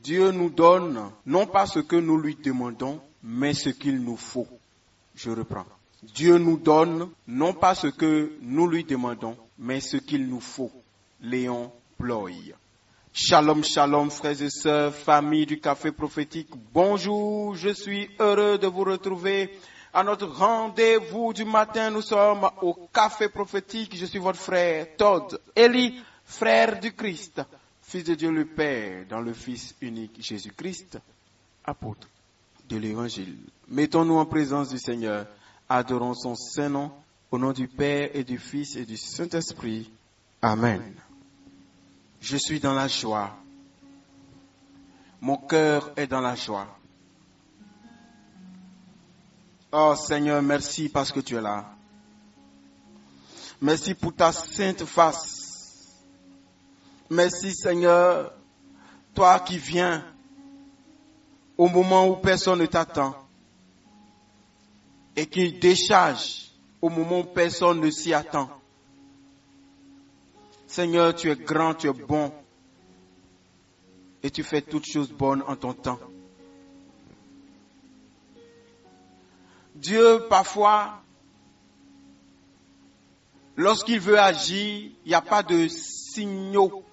Dieu nous donne non pas ce que nous lui demandons, mais ce qu'il nous faut. Je reprends. Dieu nous donne non pas ce que nous lui demandons, mais ce qu'il nous faut. Léon Bloy. Shalom, shalom, frères et sœurs, famille du Café Prophétique. Bonjour, je suis heureux de vous retrouver à notre rendez-vous du matin. Nous sommes au Café Prophétique. Je suis votre frère Todd Eli, frère du Christ, Fils de Dieu le Père, dans le Fils unique Jésus-Christ, apôtre de l'Évangile. Mettons-nous en présence du Seigneur, adorons son saint nom, au nom du Père et du Fils et du Saint-Esprit. Amen. Je suis dans la joie. Mon cœur est dans la joie. Oh Seigneur, merci parce que tu es là. Merci pour ta sainte face. Merci Seigneur, toi qui viens au moment où personne ne t'attend et qui décharge au moment où personne ne s'y attend. Seigneur, tu es grand, tu es bon et tu fais toutes choses bonnes en ton temps. Dieu, parfois, lorsqu'il veut agir, il n'y a pas de signaux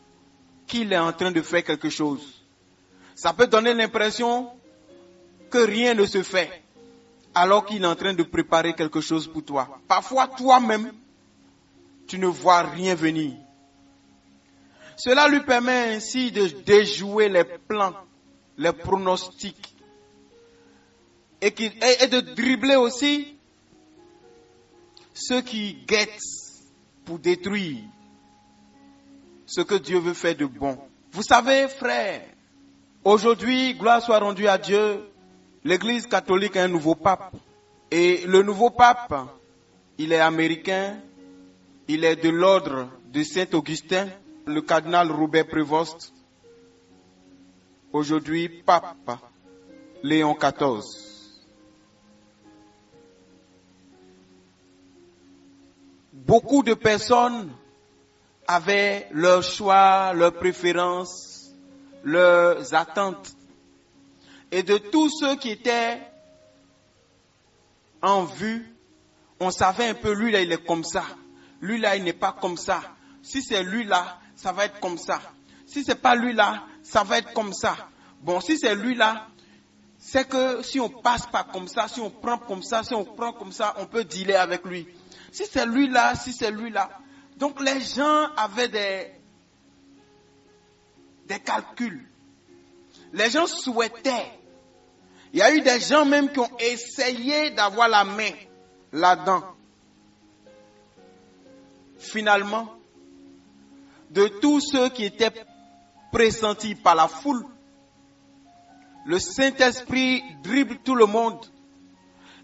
qu'il est en train de faire quelque chose. Ça peut donner l'impression que rien ne se fait, alors qu'il est en train de préparer quelque chose pour toi. Parfois, toi-même, tu ne vois rien venir. Cela lui permet ainsi de déjouer les plans, les pronostics, et de dribbler aussi ceux qui guettent pour détruire ce que Dieu veut faire de bon. Vous savez, frères, aujourd'hui, gloire soit rendue à Dieu, l'Église catholique a un nouveau pape. Et le nouveau pape, il est américain, il est de l'ordre de Saint-Augustin, le cardinal Robert Prévost, aujourd'hui pape Léon XIV. Beaucoup de personnes avaient leurs choix, leurs préférences, leurs attentes. Et de tous ceux qui étaient en vue, on savait un peu, lui là il est comme ça, lui là il n'est pas comme ça. Si c'est lui là, ça va être comme ça. Si c'est pas lui là, ça va être comme ça. Bon, si c'est lui là, c'est que si on passe pas comme ça, si on prend comme ça, si on prend comme ça, on peut dealer avec lui. Si c'est lui là, si c'est lui là. Donc les gens avaient des calculs. Les gens souhaitaient. Il y a eu des gens même qui ont essayé d'avoir la main là-dedans. Finalement, de tous ceux qui étaient pressentis par la foule, le Saint-Esprit dribble tout le monde.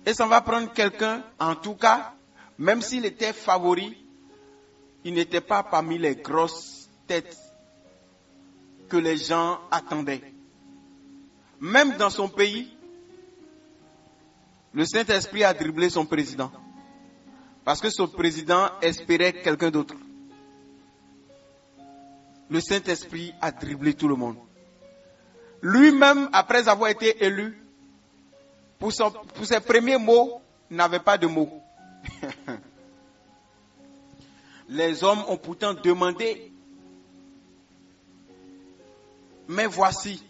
Et ça va prendre quelqu'un, en tout cas, même s'il était favori, il n'était pas parmi les grosses têtes que les gens attendaient. Même dans son pays, le Saint-Esprit a dribblé son président. Parce que son président espérait quelqu'un d'autre. Le Saint-Esprit a dribblé tout le monde. Lui-même, après avoir été élu, pour ses premiers mots, n'avait pas de mots. Les hommes ont pourtant demandé. Mais voici,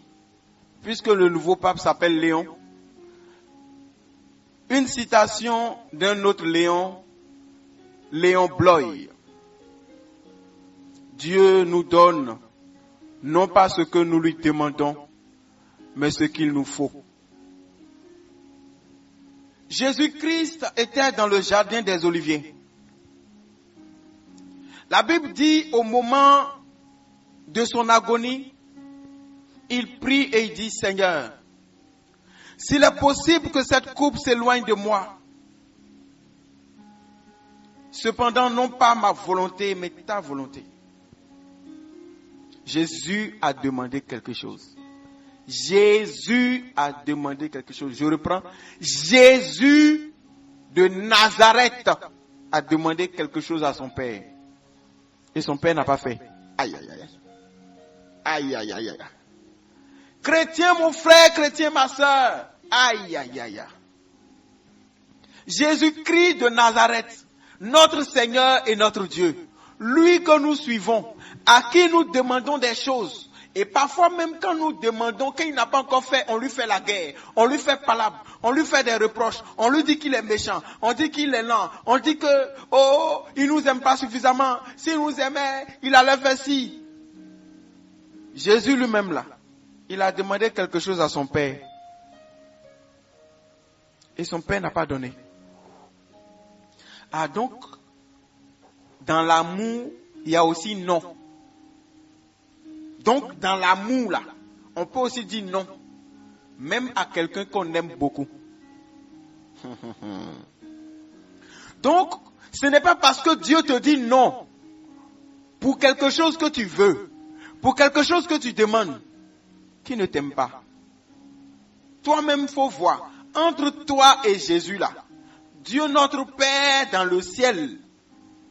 puisque le nouveau pape s'appelle Léon, une citation d'un autre Léon, Léon Bloy. Dieu nous donne non pas ce que nous lui demandons, mais ce qu'il nous faut. Jésus-Christ était dans le jardin des Oliviers. La Bible dit au moment de son agonie, il prie et il dit, Seigneur, s'il est possible que cette coupe s'éloigne de moi, cependant non pas ma volonté, mais ta volonté. Jésus a demandé quelque chose. Jésus a demandé quelque chose. Je reprends. Jésus de Nazareth a demandé quelque chose à son père. Et son père n'a pas fait. Aïe, aïe, aïe. Aïe, aïe, aïe, aïe. Chrétien, mon frère, chrétien, ma soeur. Aïe, aïe, aïe, aïe. Jésus-Christ de Nazareth, notre Seigneur et notre Dieu, lui que nous suivons, à qui nous demandons des choses. Et parfois même quand nous demandons qu'il n'a pas encore fait, on lui fait la guerre, on lui fait palabre, on lui fait des reproches, on lui dit qu'il est méchant, on dit qu'il est lent, on dit que, oh, il nous aime pas suffisamment, s'il nous aimait, il allait faire ci. Jésus lui-même là, il a demandé quelque chose à son Père. Et son Père n'a pas donné. Ah donc, dans l'amour, il y a aussi non. Donc, dans l'amour, là, on peut aussi dire non, même à quelqu'un qu'on aime beaucoup. Donc, ce n'est pas parce que Dieu te dit non, pour quelque chose que tu veux, pour quelque chose que tu demandes, qu'il ne t'aime pas. Toi-même, faut voir, entre toi et Jésus, là, Dieu notre Père dans le ciel,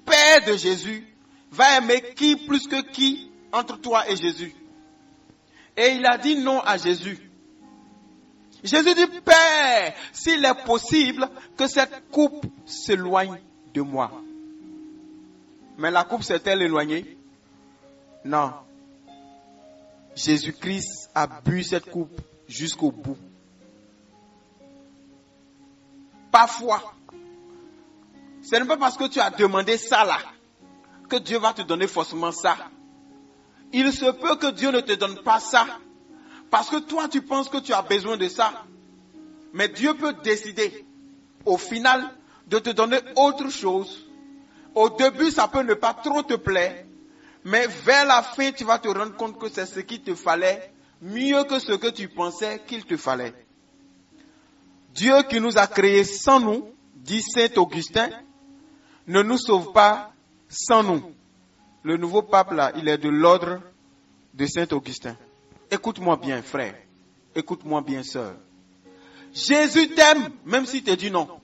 Père de Jésus, va aimer qui plus que qui entre toi et Jésus. Et il a dit non à Jésus. Jésus dit, Père, s'il est possible que cette coupe s'éloigne de moi. Mais la coupe s'est-elle éloignée? Non. Jésus-Christ a bu cette coupe jusqu'au bout. Parfois, ce n'est pas parce que tu as demandé ça là que Dieu va te donner forcément ça. Il se peut que Dieu ne te donne pas ça parce que toi tu penses que tu as besoin de ça. Mais Dieu peut décider au final de te donner autre chose. Au début ça peut ne pas trop te plaire, mais vers la fin tu vas te rendre compte que c'est ce qu'il te fallait, mieux que ce que tu pensais qu'il te fallait. Dieu qui nous a créés sans nous, dit Saint Augustin, ne nous sauve pas sans nous. Le nouveau pape là, il est de l'ordre de Saint Augustin. Écoute-moi bien, frère. Écoute-moi bien, sœur. Jésus t'aime, même s'il te dit non.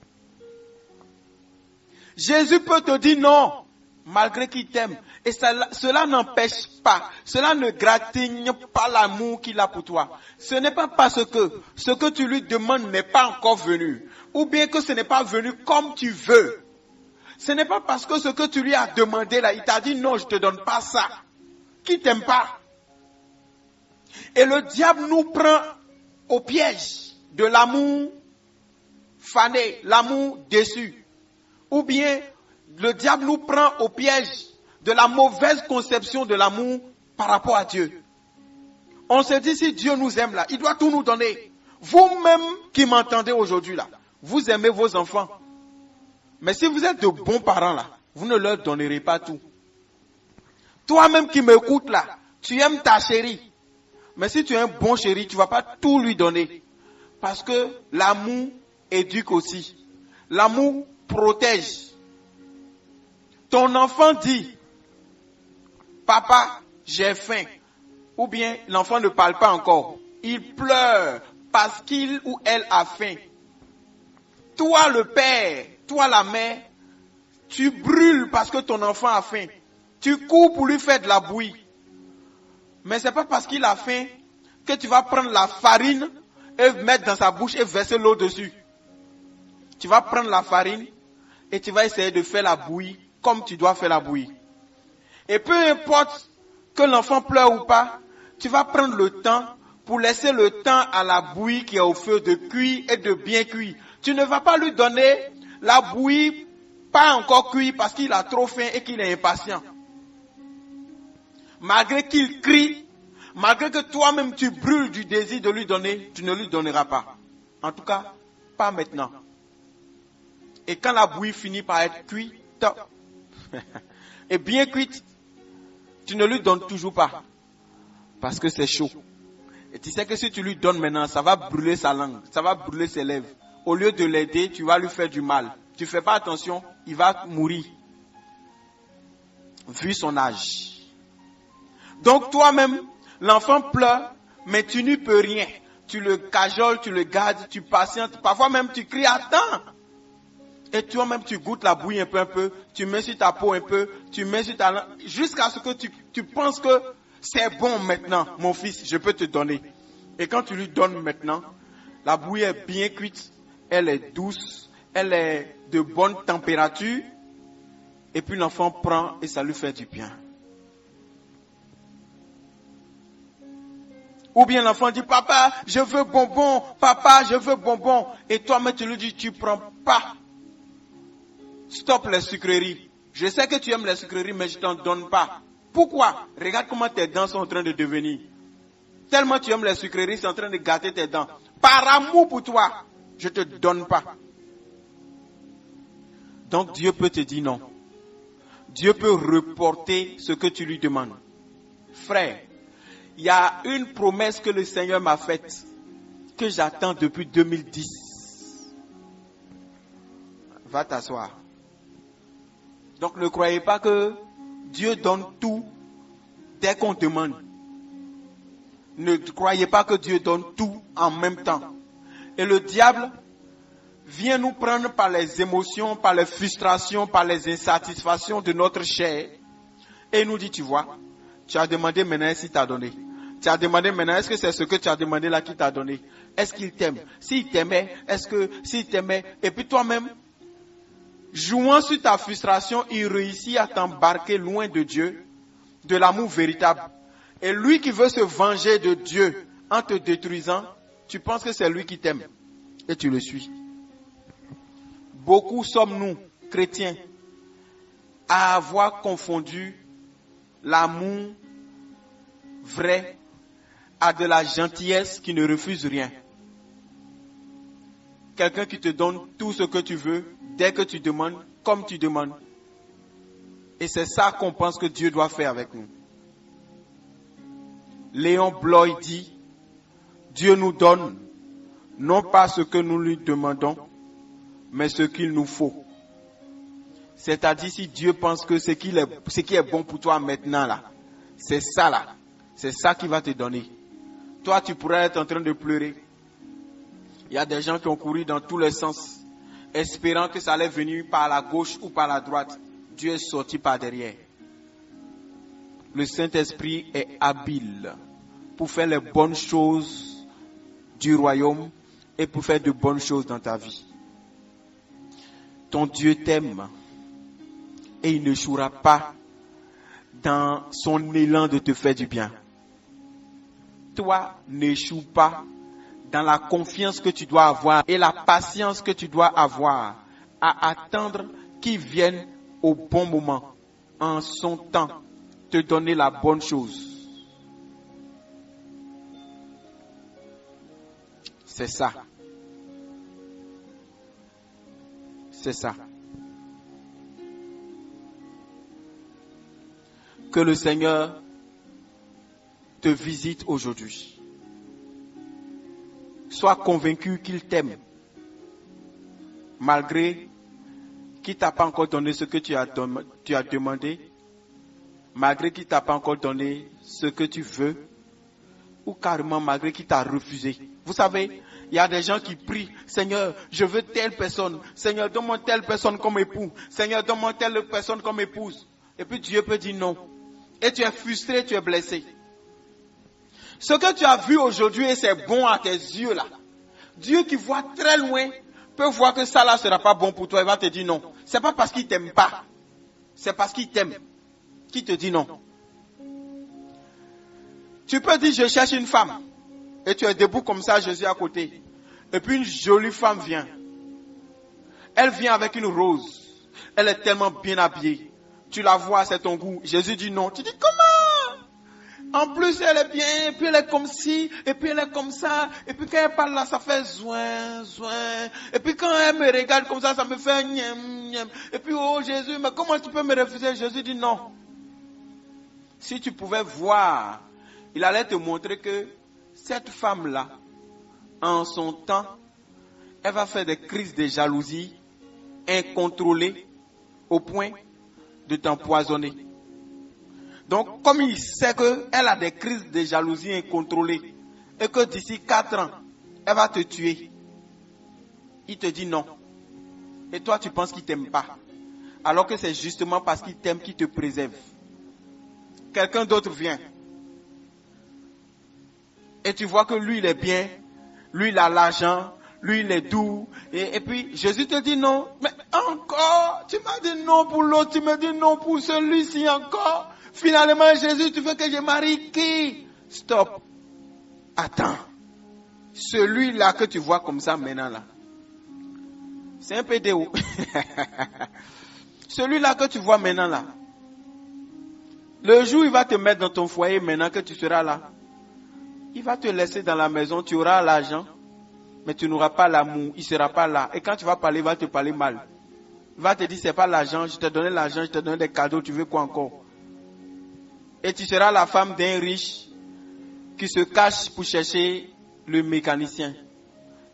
Jésus peut te dire non, malgré qu'il t'aime. Et cela n'empêche pas, cela ne gratigne pas l'amour qu'il a pour toi. Ce n'est pas parce que ce que tu lui demandes n'est pas encore venu, ou bien que ce n'est pas venu comme tu veux. Ce n'est pas parce que ce que tu lui as demandé là, il t'a dit non, je ne te donne pas ça, qu'il ne t'aime pas. Et le diable nous prend au piège de l'amour fané, l'amour déçu. Ou bien le diable nous prend au piège de la mauvaise conception de l'amour par rapport à Dieu. On se dit si Dieu nous aime là, il doit tout nous donner. Vous-même qui m'entendez aujourd'hui là, vous aimez vos enfants. Mais si vous êtes de bons parents là, vous ne leur donnerez pas tout. Toi-même qui m'écoutes là, tu aimes ta chérie. Mais si tu es un bon chéri, tu ne vas pas tout lui donner. Parce que l'amour éduque aussi. L'amour protège. Ton enfant dit, papa, j'ai faim. Ou bien l'enfant ne parle pas encore. Il pleure parce qu'il ou elle a faim. Toi le père, toi la mère, tu brûles parce que ton enfant a faim. Tu cours pour lui faire de la bouillie. Mais ce n'est pas parce qu'il a faim que tu vas prendre la farine et mettre dans sa bouche et verser l'eau dessus. Tu vas prendre la farine et tu vas essayer de faire la bouillie comme tu dois faire la bouillie. Et peu importe que l'enfant pleure ou pas, tu vas prendre le temps pour laisser le temps à la bouillie qui est au feu de cuire et de bien cuire. Tu ne vas pas lui donner la bouillie pas encore cuite parce qu'il a trop faim et qu'il est impatient. Malgré qu'il crie, malgré que toi-même tu brûles du désir de lui donner, tu ne lui donneras pas. En tout cas, pas maintenant. Et quand la bouillie finit par être cuite, et bien cuite, tu ne lui donnes toujours pas. Parce que c'est chaud. Et tu sais que si tu lui donnes maintenant, ça va brûler sa langue, ça va brûler ses lèvres. Au lieu de l'aider, tu vas lui faire du mal. Tu ne fais pas attention, il va mourir. Vu son âge. Donc toi-même, l'enfant pleure, mais tu n'y peux rien. Tu le cajoles, tu le gardes, tu patientes. Parfois même tu cries, attends. Et toi-même tu goûtes la bouillie un peu, tu mets sur ta peau un peu, tu mets sur ta langue, jusqu'à ce que tu penses que c'est bon maintenant, mon fils, je peux te donner. Et quand tu lui donnes maintenant, la bouillie est bien cuite, elle est douce, elle est de bonne température, et puis l'enfant prend et ça lui fait du bien. Ou bien l'enfant dit, papa, je veux bonbon, papa, je veux bonbon. Et toi-même, tu lui dis, tu prends pas. Stop les sucreries. Je sais que tu aimes les sucreries, mais je t'en donne pas. Pourquoi? Regarde comment tes dents sont en train de devenir. Tellement tu aimes les sucreries, c'est en train de gâter tes dents. Par amour pour toi, je te donne pas. Donc Dieu peut te dire non. Dieu peut reporter ce que tu lui demandes. Frère, il y a une promesse que le Seigneur m'a faite, que j'attends depuis 2010. Va t'asseoir. Donc ne croyez pas que Dieu donne tout dès qu'on demande. Ne croyez pas que Dieu donne tout en même temps. Et le diable vient nous prendre par les émotions, par les frustrations, par les insatisfactions de notre chair. Et il nous dit, tu vois, tu as demandé maintenant s'il t'a donné. Tu as demandé maintenant, est-ce que c'est ce que tu as demandé là qu'il t'a donné? Est-ce qu'il t'aime? S'il t'aimait, et puis toi-même, jouant sur ta frustration, il réussit à t'embarquer loin de Dieu, de l'amour véritable. Et lui qui veut se venger de Dieu en te détruisant, tu penses que c'est lui qui t'aime. Et tu le suis. Beaucoup sommes-nous, chrétiens, à avoir confondu l'amour vrai à de la gentillesse qui ne refuse rien. Quelqu'un qui te donne tout ce que tu veux, dès que tu demandes, comme tu demandes. Et c'est ça qu'on pense que Dieu doit faire avec nous. Léon Bloy dit, Dieu nous donne non pas ce que nous lui demandons, mais ce qu'il nous faut. C'est-à-dire si Dieu pense que ce qui est bon pour toi maintenant là, c'est ça là, c'est ça qu'il va te donner. Toi, tu pourrais être en train de pleurer. Il y a des gens qui ont couru dans tous les sens, espérant que ça allait venir par la gauche ou par la droite. Dieu est sorti par derrière. Le Saint-Esprit est habile pour faire les bonnes choses du royaume et pour faire de bonnes choses dans ta vie. Ton Dieu t'aime et il n'échouera pas dans son élan de te faire du bien. Toi, n'échoue pas dans la confiance que tu dois avoir et la patience que tu dois avoir à attendre qu'il vienne au bon moment, en son temps, te donner la bonne chose. C'est ça. C'est ça. Que le Seigneur te visite aujourd'hui. Sois convaincu qu'il t'aime, malgré qu'il ne t'a pas encore donné ce que tu as demandé, malgré qu'il ne t'a pas encore donné ce que tu veux, ou carrément malgré qu'il t'a refusé. Vous savez, il y a des gens qui prient, Seigneur, je veux telle personne, Seigneur, donne-moi telle personne comme époux, Seigneur, donne-moi telle personne comme épouse. Et puis Dieu peut dire non. Et tu es frustré, tu es blessé. Ce que tu as vu aujourd'hui et c'est bon à tes yeux là, Dieu qui voit très loin peut voir que ça là ne sera pas bon pour toi. Il va te dire non. C'est pas parce qu'il ne t'aime pas. C'est parce qu'il t'aime qu'il te dit non. Tu peux dire je cherche une femme. Et tu es debout comme ça, Jésus à côté. Et puis une jolie femme vient. Elle vient avec une rose. Elle est tellement bien habillée. Tu la vois, c'est ton goût. Jésus dit non. Tu dis comment? En plus, elle est bien, et puis elle est comme ci, et puis elle est comme ça, et puis quand elle parle là, ça fait zouin, zouin, et puis quand elle me regarde comme ça me fait niam, niam, et puis oh Jésus, mais comment tu peux me refuser? Jésus dit non. Si tu pouvais voir, il allait te montrer que cette femme-là, en son temps, elle va faire des crises de jalousie incontrôlées au point de t'empoisonner. Donc, comme il sait qu'elle a des crises de jalousie incontrôlées et que d'ici 4 ans, elle va te tuer, il te dit non. Et toi, tu penses qu'il ne t'aime pas. Alors que c'est justement parce qu'il t'aime qu'il te préserve. Quelqu'un d'autre vient. Et tu vois que lui, il est bien. Lui, il a l'argent. Lui, il est doux. Et puis, Jésus te dit non. Mais encore, tu m'as dit non pour l'autre. Tu me dis non pour celui-ci encore. Finalement, Jésus, tu veux que je marie qui? Stop. Attends. Celui-là que tu vois comme ça maintenant là. C'est un PDO. Celui-là que tu vois maintenant là. Le jour où il va te mettre dans ton foyer maintenant que tu seras là. Il va te laisser dans la maison. Tu auras l'argent. Mais tu n'auras pas l'amour. Il ne sera pas là. Et quand tu vas parler, il va te parler mal. Il va te dire, c'est pas l'argent. Je t'ai donné l'argent. Je t'ai donné des cadeaux. Tu veux quoi encore? Et tu seras la femme d'un riche qui se cache pour chercher le mécanicien.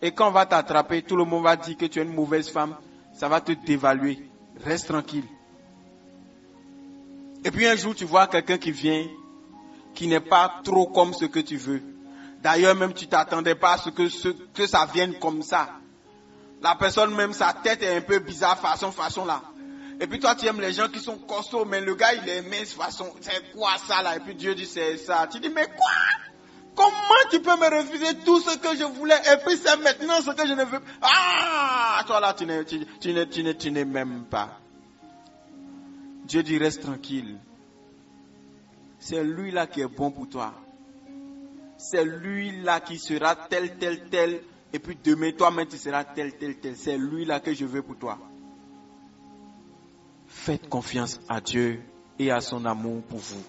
Et quand on va t'attraper, tout le monde va dire que tu es une mauvaise femme. Ça va te dévaluer. Reste tranquille. Et puis un jour, tu vois quelqu'un qui vient, qui n'est pas trop comme ce que tu veux. D'ailleurs, même tu t'attendais pas à ce que ça vienne comme ça. La personne même, sa tête est un peu bizarre, façon là. Et puis toi, tu aimes les gens qui sont costauds, mais le gars, il est mince façon. C'est quoi ça là? Et puis Dieu dit, c'est ça. Tu dis, mais quoi? Comment tu peux me refuser tout ce que je voulais? Et puis c'est maintenant ce que je ne veux pas. Ah! Toi là, tu n'es même pas. Dieu dit, reste tranquille. C'est lui là qui est bon pour toi. C'est lui là qui sera tel. Et puis demain, toi-même, tu seras tel. C'est lui là que je veux pour toi. Faites confiance à Dieu et à son amour pour vous.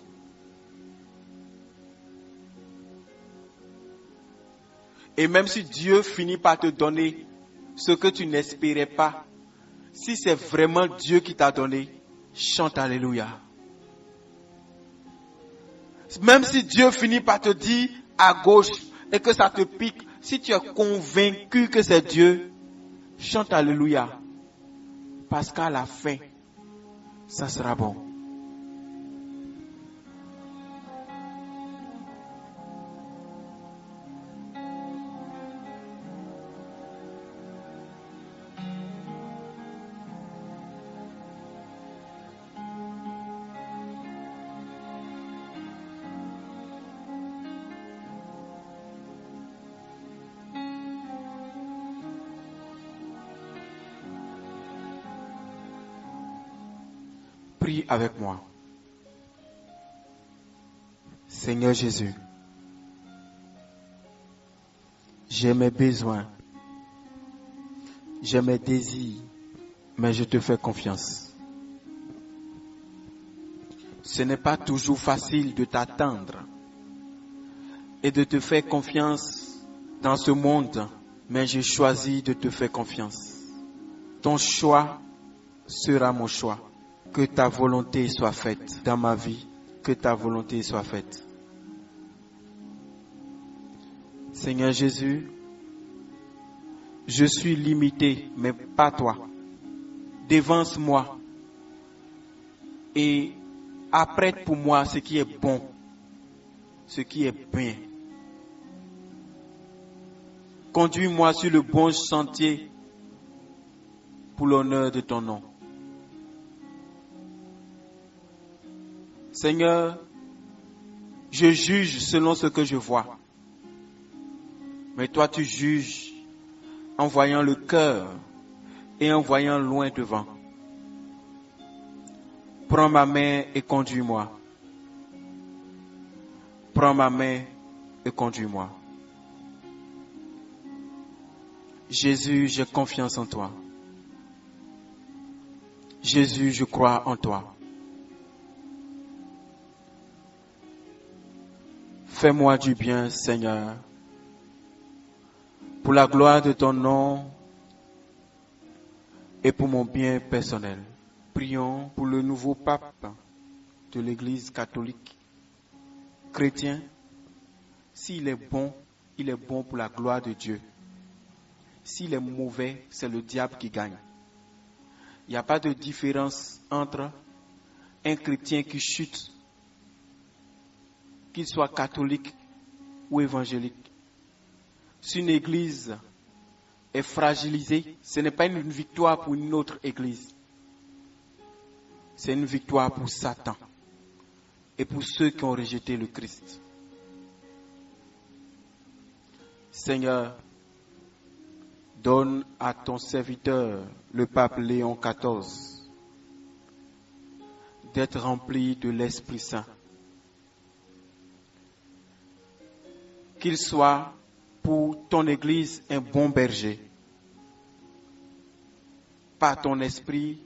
Et même si Dieu finit par te donner ce que tu n'espérais pas, si c'est vraiment Dieu qui t'a donné, chante Alléluia. Même si Dieu finit par te dire à gauche et que ça te pique, si tu es convaincu que c'est Dieu, chante Alléluia. Parce qu'à la fin, ça sera bon. Prie avec moi. Seigneur Jésus, j'ai mes besoins, j'ai mes désirs, mais je te fais confiance. Ce n'est pas toujours facile de t'attendre et de te faire confiance dans ce monde, mais j'ai choisi de te faire confiance. Ton choix sera mon choix. Que ta volonté soit faite dans ma vie, que ta volonté soit faite. Seigneur Jésus, je suis limité, mais pas toi. Dévance-moi et apprête pour moi ce qui est bon, ce qui est bien. Conduis-moi sur le bon sentier pour l'honneur de ton nom. Seigneur, je juge selon ce que je vois. Mais toi, tu juges en voyant le cœur et en voyant loin devant. Prends ma main et conduis-moi. Prends ma main et conduis-moi. Jésus, j'ai confiance en toi. Jésus, je crois en toi. Fais-moi du bien, Seigneur, pour la gloire de ton nom et pour mon bien personnel. Prions pour le nouveau pape de l'Église catholique, chrétien. S'il est bon, il est bon pour la gloire de Dieu. S'il est mauvais, c'est le diable qui gagne. Il n'y a pas de différence entre un chrétien qui chute, qu'il soit catholique ou évangélique. Si une église est fragilisée, ce n'est pas une victoire pour une autre église. C'est une victoire pour Satan et pour ceux qui ont rejeté le Christ. Seigneur, donne à ton serviteur, le pape Léon XIV, d'être rempli de l'Esprit Saint. Qu'il soit pour ton Église un bon berger. Par ton esprit,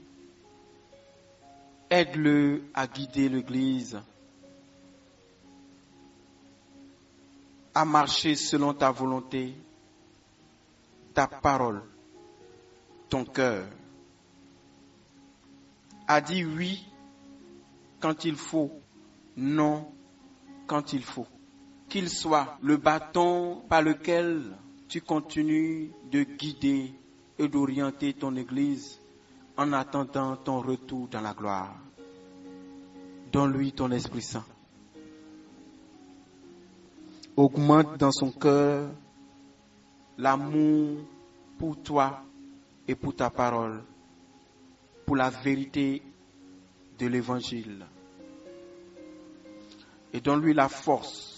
aide-le à guider l'Église, à marcher selon ta volonté, ta parole, ton cœur, à dire oui quand il faut, non quand il faut. Qu'il soit le bâton par lequel tu continues de guider et d'orienter ton Église en attendant ton retour dans la gloire. Donne-lui ton Esprit Saint. Augmente dans son cœur l'amour pour toi et pour ta parole, pour la vérité de l'Évangile. Et donne-lui la force,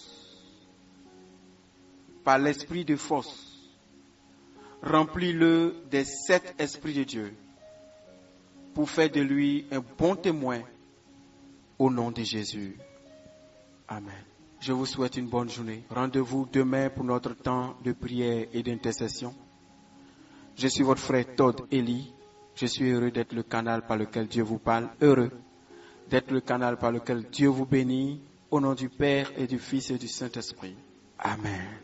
par l'esprit de force. Remplis-le des 7 esprits de Dieu pour faire de lui un bon témoin au nom de Jésus. Amen. Je vous souhaite une bonne journée. Rendez-vous demain pour notre temps de prière et d'intercession. Je suis votre frère Todd Eli. Je suis heureux d'être le canal par lequel Dieu vous parle. Heureux d'être le canal par lequel Dieu vous bénit. Au nom du Père et du Fils et du Saint-Esprit. Amen.